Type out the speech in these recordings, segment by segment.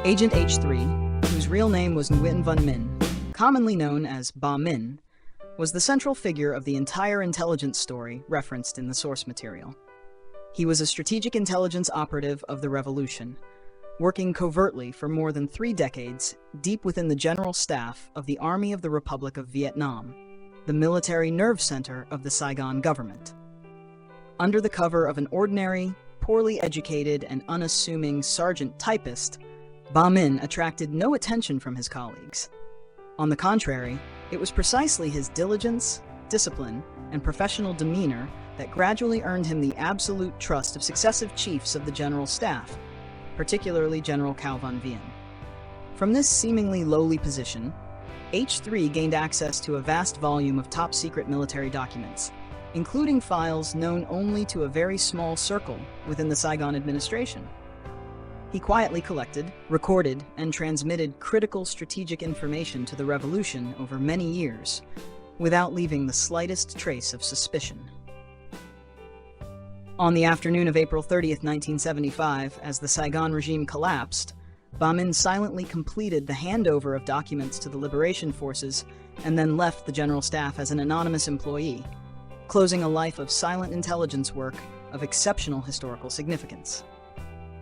Agent H3, whose real name was Nguyen Van Minh, commonly known as Ba Minh, was the central figure of the entire intelligence story referenced in the source material. He was a strategic intelligence operative of the revolution, working covertly for more than 3 decades deep within the general staff of the Army of the Republic of Vietnam, the military nerve center of the Saigon government. Under the cover of an ordinary, poorly educated, and unassuming sergeant typist, Ba Minh attracted no attention from his colleagues. On the contrary, it was precisely his diligence, discipline, and professional demeanor that gradually earned him the absolute trust of successive chiefs of the general staff, particularly General Cao Van Vien. From this seemingly lowly position, H3 gained access to a vast volume of top-secret military documents, including files known only to a very small circle within the Saigon administration. He quietly collected, recorded, and transmitted critical strategic information to the revolution over many years, without leaving the slightest trace of suspicion. On the afternoon of April 30th, 1975, as the Saigon regime collapsed, Ba Minh silently completed the handover of documents to the liberation forces and then left the general staff as an anonymous employee, closing a life of silent intelligence work of exceptional historical significance.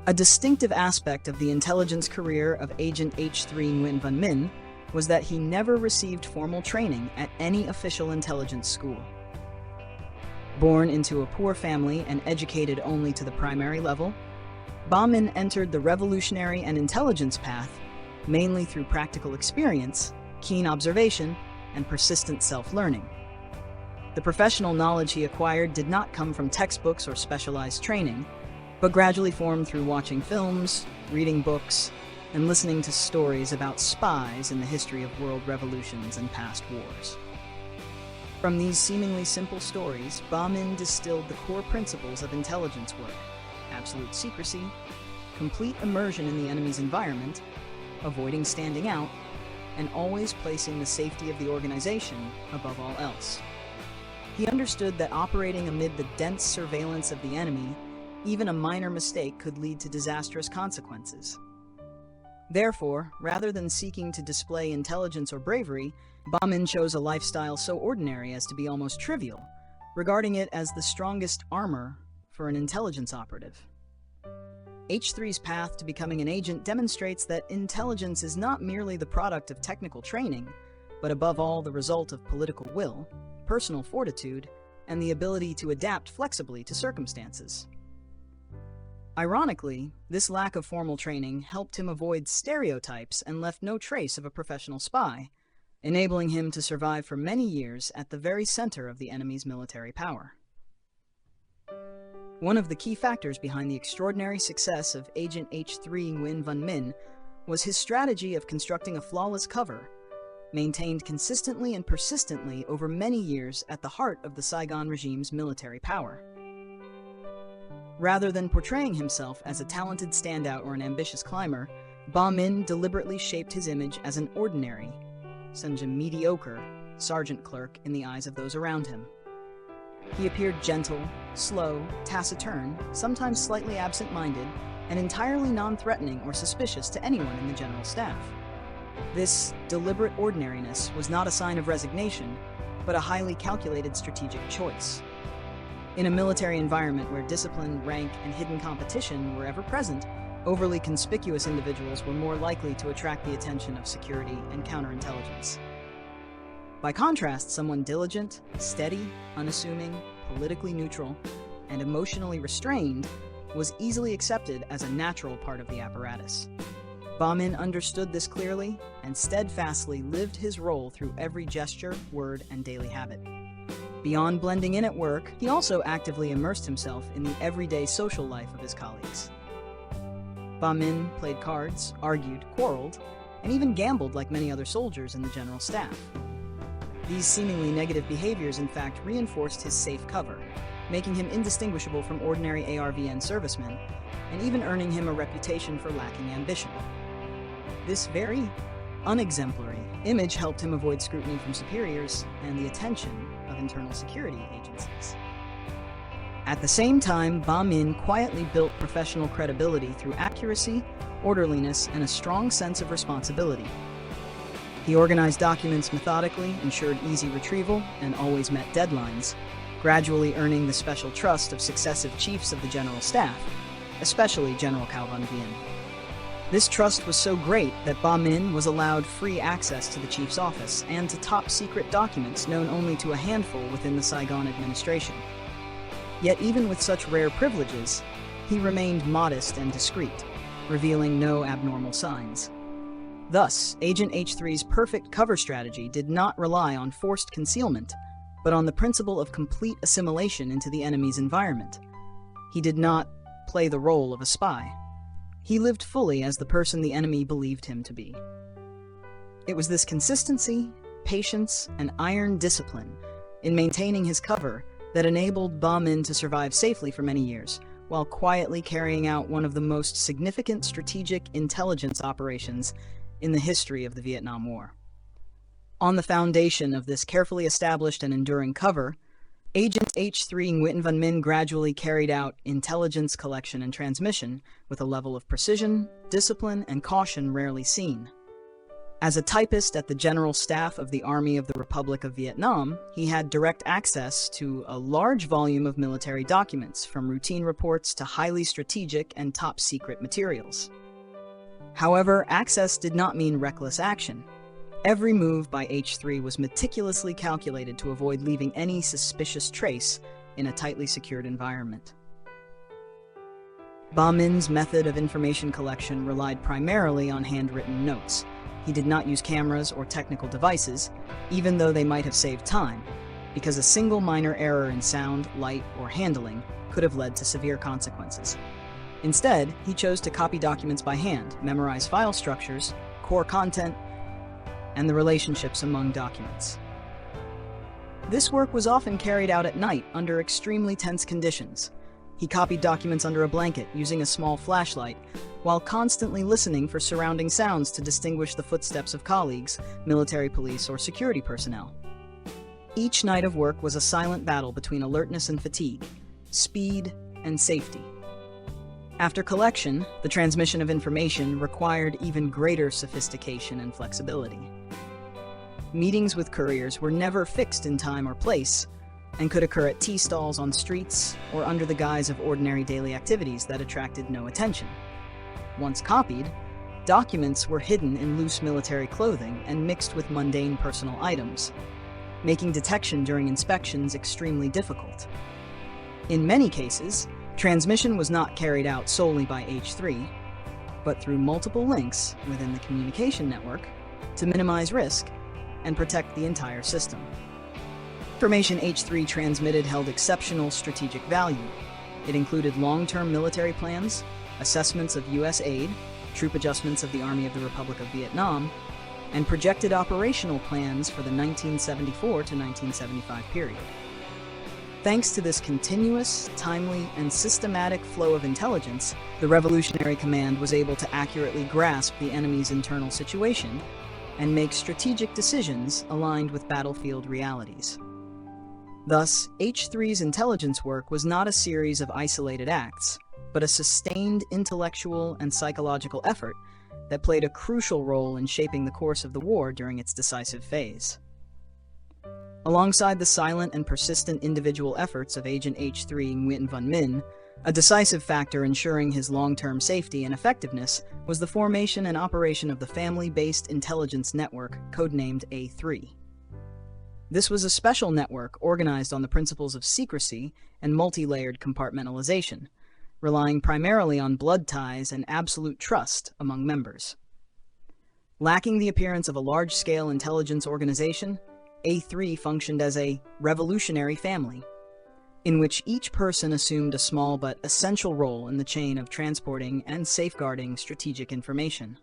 A distinctive aspect of the intelligence career of Agent H3 Nguyen Van Minh was that he never received formal training at any official intelligence school. Born into a poor family and educated only to the primary level, Ba Minh entered the revolutionary and intelligence path mainly through practical experience, keen observation, and persistent self-learning. The professional knowledge he acquired did not come from textbooks or specialized training, but gradually formed through watching films, reading books, and listening to stories about spies in the history of world revolutions and past wars. From these seemingly simple stories, Ba Minh distilled the core principles of intelligence work: absolute secrecy, complete immersion in the enemy's environment, avoiding standing out, and always placing the safety of the organization above all else. He understood that operating amid the dense surveillance of the enemy, even a minor mistake could lead to disastrous consequences. Therefore, rather than seeking to display intelligence or bravery, Ba Minh chose a lifestyle so ordinary as to be almost trivial, regarding it as the strongest armor for an intelligence operative. H3's path to becoming an agent demonstrates that intelligence is not merely the product of technical training, but above all the result of political will, personal fortitude, and the ability to adapt flexibly to circumstances. Ironically, this lack of formal training helped him avoid stereotypes and left no trace of a professional spy, enabling him to survive for many years at the very center of the enemy's military power. One of the key factors behind the extraordinary success of Agent H3 Nguyen Van Minh was his strategy of constructing a flawless cover, maintained consistently and persistently over many years at the heart of the Saigon regime's military power. Rather than portraying himself as a talented standout or an ambitious climber, Ba Minh deliberately shaped his image as an ordinary, such a mediocre, sergeant clerk in the eyes of those around him. He appeared gentle, slow, taciturn, sometimes slightly absent-minded, and entirely non-threatening or suspicious to anyone in the general staff. This deliberate ordinariness was not a sign of resignation, but a highly calculated strategic choice. In a military environment where discipline, rank, and hidden competition were ever present, overly conspicuous individuals were more likely to attract the attention of security and counterintelligence. By contrast, someone diligent, steady, unassuming, politically neutral, and emotionally restrained was easily accepted as a natural part of the apparatus. Ba Minh understood this clearly and steadfastly lived his role through every gesture, word, and daily habit. Beyond blending in at work, he also actively immersed himself in the everyday social life of his colleagues. Ba Minh played cards, argued, quarreled, and even gambled like many other soldiers in the general staff. These seemingly negative behaviors, in fact, reinforced his safe cover, making him indistinguishable from ordinary ARVN servicemen, and even earning him a reputation for lacking ambition. This very unexemplary image helped him avoid scrutiny from superiors and the attention of internal security agencies. At the same time, Ba Minh quietly built professional credibility through accuracy, orderliness, and a strong sense of responsibility. He organized documents methodically, ensured easy retrieval, and always met deadlines, gradually earning the special trust of successive chiefs of the General Staff, especially General Cao Van Vien. This trust was so great that Ba Min was allowed free access to the chief's office and to top-secret documents known only to a handful within the Saigon administration. Yet even with such rare privileges, he remained modest and discreet, revealing no abnormal signs. Thus, Agent H3's perfect cover strategy did not rely on forced concealment, but on the principle of complete assimilation into the enemy's environment. He did not play the role of a spy. He lived fully as the person the enemy believed him to be. It was this consistency, patience, and iron discipline in maintaining his cover that enabled Ba Min to survive safely for many years, while quietly carrying out one of the most significant strategic intelligence operations in the history of the Vietnam War. On the foundation of this carefully established and enduring cover, Agent H3 Nguyen Van Minh gradually carried out intelligence collection and transmission with a level of precision, discipline, and caution rarely seen. As a typist at the General Staff of the Army of the Republic of Vietnam, he had direct access to a large volume of military documents, from routine reports to highly strategic and top-secret materials. However, access did not mean reckless action. Every move by H3 was meticulously calculated to avoid leaving any suspicious trace in a tightly secured environment. Ba Min's method of information collection relied primarily on handwritten notes. He did not use cameras or technical devices, even though they might have saved time, because a single minor error in sound, light, or handling could have led to severe consequences. Instead, he chose to copy documents by hand, memorize file structures, core content, and the relationships among documents. This work was often carried out at night under extremely tense conditions. He copied documents under a blanket using a small flashlight, while constantly listening for surrounding sounds to distinguish the footsteps of colleagues, military police, or security personnel. Each night of work was a silent battle between alertness and fatigue, speed and safety. After collection, the transmission of information required even greater sophistication and flexibility. Meetings with couriers were never fixed in time or place, and could occur at tea stalls on streets or under the guise of ordinary daily activities that attracted no attention. Once copied, documents were hidden in loose military clothing and mixed with mundane personal items, making detection during inspections extremely difficult. In many cases, transmission was not carried out solely by H3, but through multiple links within the communication network to minimize risk and protect the entire system. Information H3 transmitted held exceptional strategic value. It included long-term military plans, assessments of U.S. aid, troop adjustments of the Army of the Republic of Vietnam, and projected operational plans for the 1974 to 1975 period. Thanks to this continuous, timely, and systematic flow of intelligence, the Revolutionary Command was able to accurately grasp the enemy's internal situation and make strategic decisions aligned with battlefield realities. Thus, H3's intelligence work was not a series of isolated acts, but a sustained intellectual and psychological effort that played a crucial role in shaping the course of the war during its decisive phase. Alongside the silent and persistent individual efforts of Agent H3 Nguyen Van Minh, a decisive factor ensuring his long-term safety and effectiveness was the formation and operation of the family-based intelligence network, codenamed A3. This was a special network organized on the principles of secrecy and multi-layered compartmentalization, relying primarily on blood ties and absolute trust among members. Lacking the appearance of a large-scale intelligence organization, A3 functioned as a revolutionary family, in which each person assumed a small but essential role in the chain of transporting and safeguarding strategic information.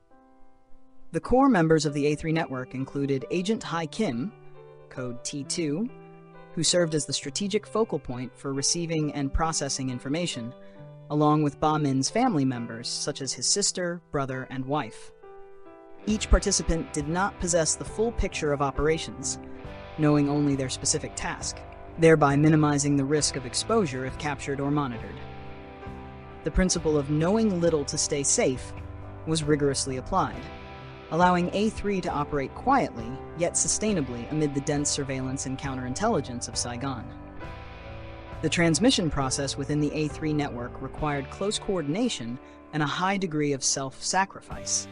The core members of the A3 network included Agent Hai Kim, code T2, who served as the strategic focal point for receiving and processing information, along with Ba Min's family members, such as his sister, brother, and wife. Each participant did not possess the full picture of operations, knowing only their specific task, thereby minimizing the risk of exposure if captured or monitored. The principle of knowing little to stay safe was rigorously applied, allowing A3 to operate quietly, yet sustainably amid the dense surveillance and counterintelligence of Saigon. The transmission process within the A3 network required close coordination and a high degree of self-sacrifice.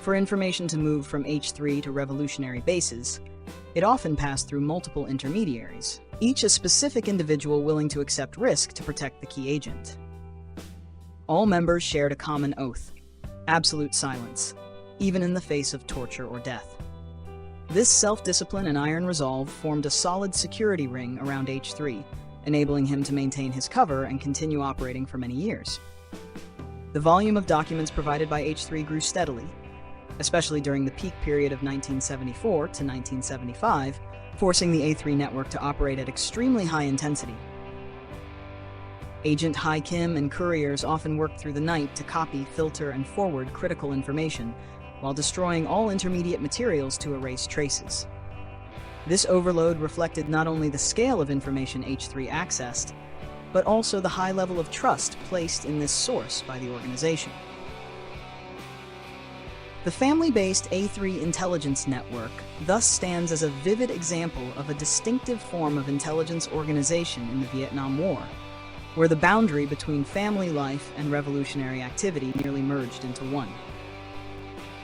For information to move from H3 to revolutionary bases, it often passed through multiple intermediaries, each a specific individual willing to accept risk to protect the key agent. All members shared a common oath: absolute silence, even in the face of torture or death. This self-discipline and iron resolve formed a solid security ring around H3, enabling him to maintain his cover and continue operating for many years. The volume of documents provided by H3 grew steadily, especially during the peak period of 1974 to 1975, forcing the A3 network to operate at extremely high intensity. Agent Hai Kim and couriers often worked through the night to copy, filter, and forward critical information, while destroying all intermediate materials to erase traces. This overload reflected not only the scale of information H3 accessed, but also the high level of trust placed in this source by the organization. The family-based A3 intelligence network thus stands as a vivid example of a distinctive form of intelligence organization in the Vietnam War, where the boundary between family life and revolutionary activity nearly merged into one.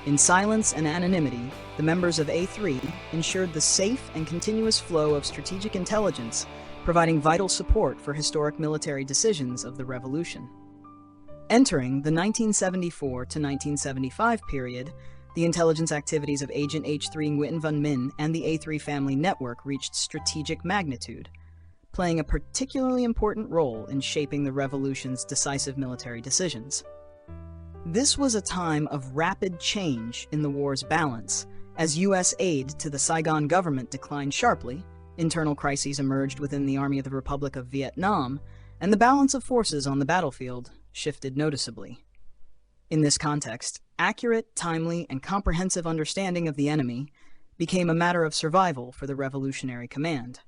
In silence and anonymity, the members of A3 ensured the safe and continuous flow of strategic intelligence, providing vital support for historic military decisions of the revolution. Entering the 1974 to 1975 period, the intelligence activities of Agent H3 Nguyen Van Minh and the A3 family network reached strategic magnitude, playing a particularly important role in shaping the revolution's decisive military decisions. This was a time of rapid change in the war's balance, as U.S. aid to the Saigon government declined sharply, internal crises emerged within the Army of the Republic of Vietnam, and the balance of forces on the battlefield shifted noticeably. In this context, accurate, timely, and comprehensive understanding of the enemy became a matter of survival for the Revolutionary Command.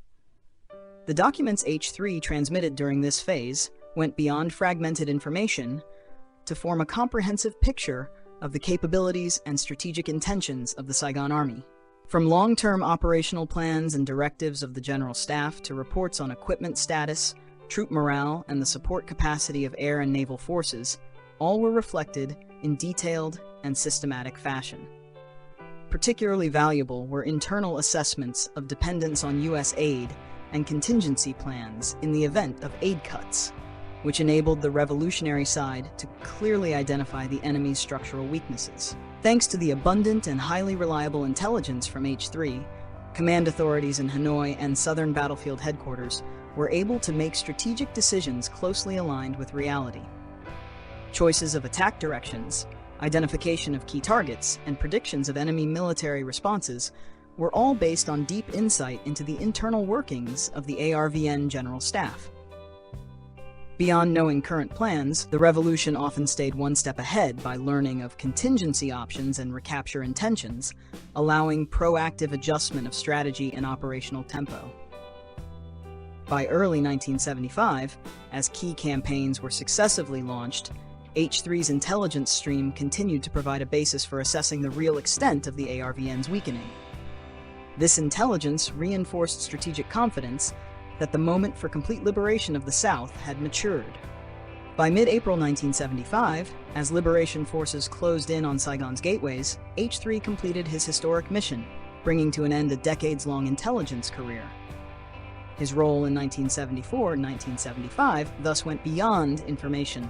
The documents H3 transmitted during this phase went beyond fragmented information to form a comprehensive picture of the capabilities and strategic intentions of the Saigon Army. From long-term operational plans and directives of the General Staff to reports on equipment status, troop morale, and the support capacity of air and naval forces, all were reflected in detailed and systematic fashion. Particularly valuable were internal assessments of dependence on U.S. aid and contingency plans in the event of aid cuts, which enabled the revolutionary side to clearly identify the enemy's structural weaknesses. Thanks to the abundant and highly reliable intelligence from H3, command authorities in Hanoi and Southern Battlefield Headquarters were able to make strategic decisions closely aligned with reality. Choices of attack directions, identification of key targets, and predictions of enemy military responses were all based on deep insight into the internal workings of the ARVN General Staff. Beyond knowing current plans, the revolution often stayed one step ahead by learning of contingency options and recapture intentions, allowing proactive adjustment of strategy and operational tempo. By early 1975, as key campaigns were successively launched, H3's intelligence stream continued to provide a basis for assessing the real extent of the ARVN's weakening. This intelligence reinforced strategic confidence that the moment for complete liberation of the South had matured. By mid-April 1975, as liberation forces closed in on Saigon's gateways, H3 completed his historic mission, bringing to an end a decades-long intelligence career. His role in 1974 and 1975 thus went beyond information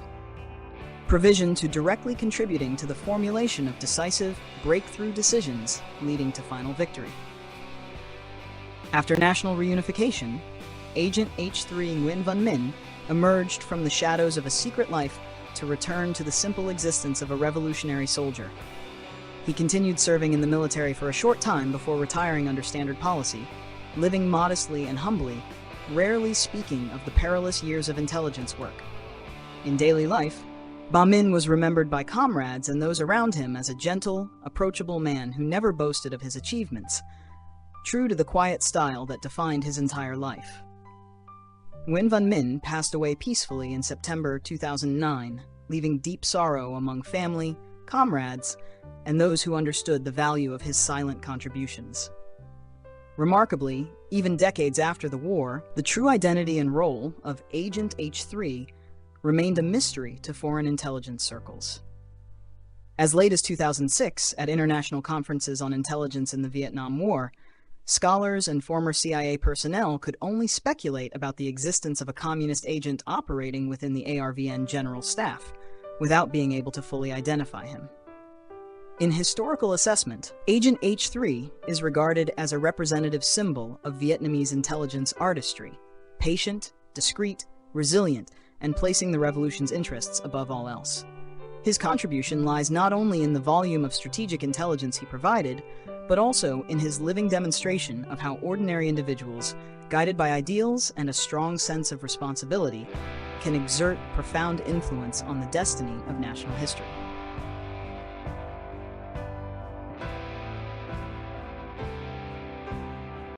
provision to directly contributing to the formulation of decisive, breakthrough decisions leading to final victory. After national reunification, Agent H3 Nguyen Van Minh emerged from the shadows of a secret life to return to the simple existence of a revolutionary soldier. He continued serving in the military for a short time before retiring under standard policy, living modestly and humbly, rarely speaking of the perilous years of intelligence work. In daily life, Ba Minh was remembered by comrades and those around him as a gentle, approachable man who never boasted of his achievements, true to the quiet style that defined his entire life. Nguyen Van Minh passed away peacefully in September 2009, leaving deep sorrow among family, comrades, and those who understood the value of his silent contributions. Remarkably, even decades after the war, the true identity and role of Agent H3 remained a mystery to foreign intelligence circles. As late as 2006, at international conferences on intelligence in the Vietnam War, scholars and former CIA personnel could only speculate about the existence of a communist agent operating within the ARVN General Staff, without being able to fully identify him. In historical assessment, Agent H3 is regarded as a representative symbol of Vietnamese intelligence artistry, patient, discreet, resilient, and placing the revolution's interests above all else. His contribution lies not only in the volume of strategic intelligence he provided, but also in his living demonstration of how ordinary individuals, guided by ideals and a strong sense of responsibility, can exert profound influence on the destiny of national history.